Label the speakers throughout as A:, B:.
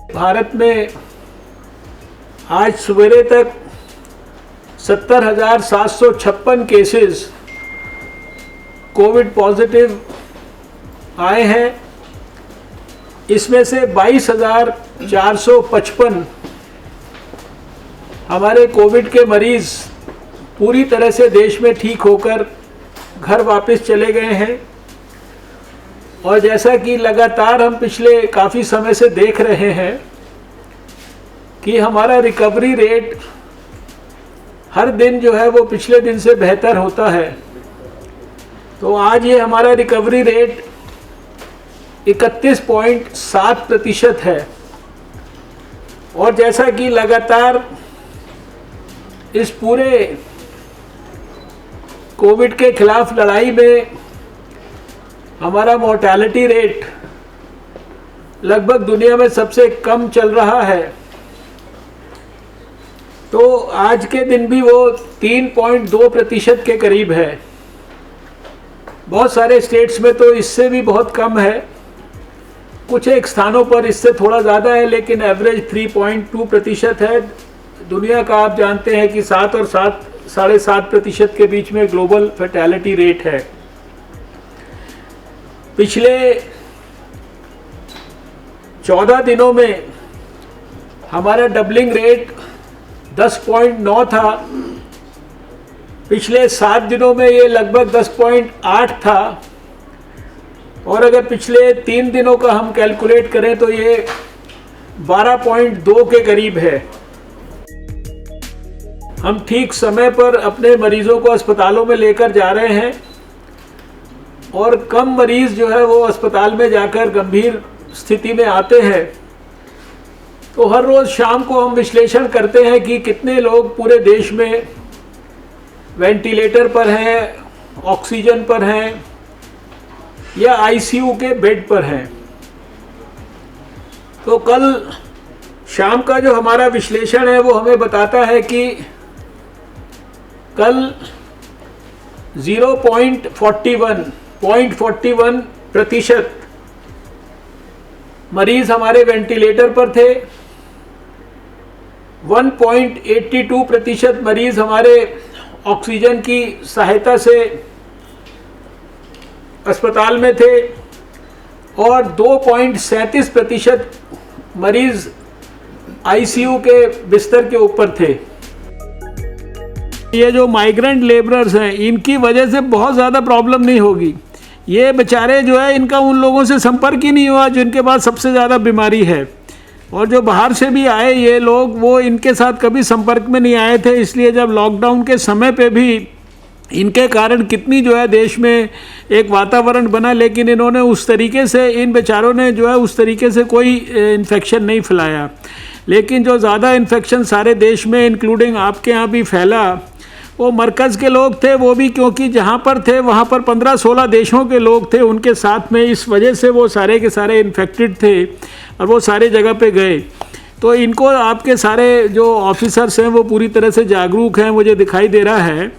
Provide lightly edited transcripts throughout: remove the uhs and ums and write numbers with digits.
A: भारत में आज सवेरे तक 70,756 केसेस कोविड पॉजिटिव आए हैं। इसमें से 22,455 हमारे कोविड के मरीज़ पूरी तरह से देश में ठीक होकर घर वापस चले गए हैं। और जैसा कि लगातार हम पिछले काफ़ी समय से देख रहे हैं कि हमारा रिकवरी रेट हर दिन जो है वो पिछले दिन से बेहतर होता है। तो आज ये हमारा रिकवरी रेट 31.7% है। और जैसा कि लगातार इस पूरे कोविड के खिलाफ लड़ाई में हमारा मोर्टेलिटी रेट लगभग दुनिया में सबसे कम चल रहा है, तो आज के दिन भी वो 3.2% के करीब है। बहुत सारे स्टेट्स में तो इससे भी बहुत कम है, कुछ एक स्थानों पर इससे थोड़ा ज़्यादा है, लेकिन एवरेज 3.2% है। दुनिया का आप जानते हैं कि 7 और 7.5% के बीच में ग्लोबल फर्टेलिटी रेट है। पिछले 14 दिनों में हमारा डबलिंग रेट 10.9 था। पिछले 7 दिनों में ये लगभग 10.8 था। और अगर पिछले 3 दिनों का हम कैलकुलेट करें तो ये 12.2 के करीब है। हम ठीक समय पर अपने मरीजों को अस्पतालों में लेकर जा रहे हैं और कम मरीज जो है वो अस्पताल में जाकर गंभीर स्थिति में आते हैं। तो हर रोज़ शाम को हम विश्लेषण करते हैं कि कितने लोग पूरे देश में वेंटिलेटर पर हैं, ऑक्सीजन पर हैं या आईसीयू के बेड पर हैं। तो कल शाम का जो हमारा विश्लेषण है वो हमें बताता है कि कल 0.41% मरीज हमारे वेंटिलेटर पर थे। 1.82% मरीज हमारे ऑक्सीजन की सहायता से अस्पताल में थे और 2.37% मरीज आईसीयू के बिस्तर के ऊपर थे। ये जो माइग्रेंट लेबरर्स हैं, इनकी वजह से बहुत ज़्यादा प्रॉब्लम नहीं होगी। ये बेचारे जो है, इनका उन लोगों से संपर्क ही नहीं हुआ जिनके पास सबसे ज़्यादा बीमारी है। और जो बाहर से भी आए ये लोग, वो इनके साथ कभी संपर्क में नहीं आए थे। इसलिए जब लॉकडाउन के समय पे भी इनके कारण कितनी जो है देश में एक वातावरण बना, लेकिन इन्होंने उस तरीके से, इन बेचारों ने जो है उस तरीके से कोई इन्फेक्शन नहीं फैलाया। लेकिन जो ज़्यादा इन्फेक्शन सारे देश में इंक्लूडिंग आपके यहाँ भी फैला, वो मरकज़ के लोग थे। वो भी क्योंकि जहाँ पर थे वहाँ पर 15-16 देशों के लोग थे उनके साथ में, इस वजह से वो सारे के सारे इन्फेक्टेड थे और वो सारे जगह पे गए। तो इनको आपके सारे जो ऑफिसर्स हैं वो पूरी तरह से जागरूक हैं, मुझे दिखाई दे रहा है।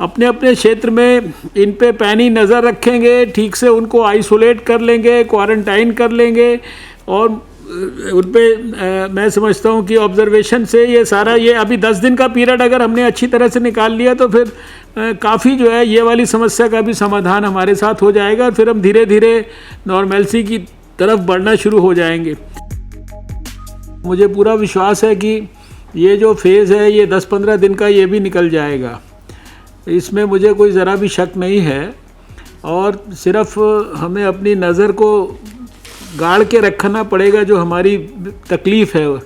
A: अपने अपने क्षेत्र में इन पे पैनी नज़र रखेंगे, ठीक से उनको आइसोलेट कर लेंगे, क्वारंटाइन कर लेंगे और उन पे मैं समझता हूँ कि ऑब्जर्वेशन से ये सारा, ये अभी 10 दिन का पीरियड अगर हमने अच्छी तरह से निकाल लिया तो फिर काफ़ी जो है ये वाली समस्या का भी समाधान हमारे साथ हो जाएगा और फिर हम धीरे धीरे नॉर्मैलिटी की तरफ बढ़ना शुरू हो जाएंगे। मुझे पूरा विश्वास है कि ये जो फेज़ है ये 10-15 दिन का ये भी निकल जाएगा, इसमें मुझे कोई ज़रा भी शक नहीं है। और सिर्फ हमें अपनी नज़र को गाड़ के रखना पड़ेगा जो हमारी तकलीफ़ है।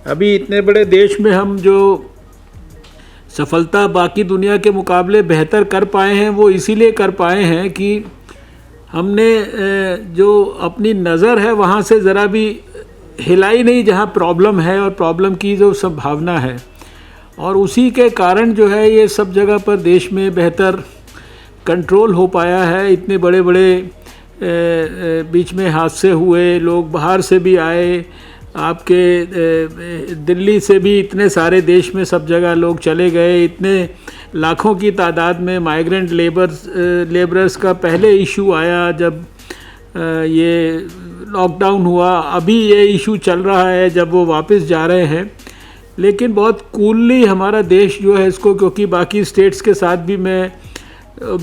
A: अभी इतने बड़े देश में हम जो सफलता बाकी दुनिया के मुकाबले बेहतर कर पाए हैं वो इसीलिए कर पाए हैं कि हमने जो अपनी नज़र है वहाँ से ज़रा भी हिलाई नहीं जहाँ प्रॉब्लम है और प्रॉब्लम की जो संभावना है। और उसी के कारण जो है ये सब जगह पर देश में बेहतर कंट्रोल हो पाया है। इतने बड़े बड़े बीच में हादसे हुए, लोग बाहर से भी आए, आपके दिल्ली से भी इतने सारे देश में सब जगह लोग चले गए। इतने लाखों की तादाद में माइग्रेंट लेबरर्स का पहले इशू आया जब ये लॉकडाउन हुआ, अभी ये इशू चल रहा है जब वो वापस जा रहे हैं, लेकिन बहुत कूलली हमारा देश जो है इसको, क्योंकि बाकी स्टेट्स के साथ भी मैं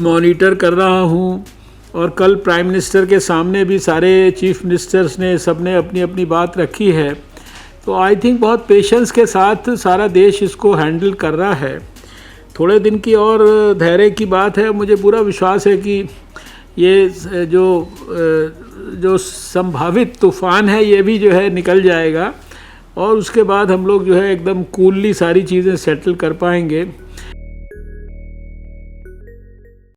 A: मॉनिटर कर रहा हूँ, और कल प्राइम मिनिस्टर के सामने भी सारे चीफ मिनिस्टर्स ने सबने अपनी अपनी बात रखी है। तो आई थिंक बहुत पेशेंस के साथ सारा देश इसको हैंडल कर रहा है। थोड़े दिन की और धैर्य की बात है। मुझे पूरा विश्वास है कि ये जो संभावित तूफ़ान है ये भी जो है निकल जाएगा, और उसके बाद हम लोग जो है एकदम कूलली सारी चीज़ें सेटल कर पाएंगे।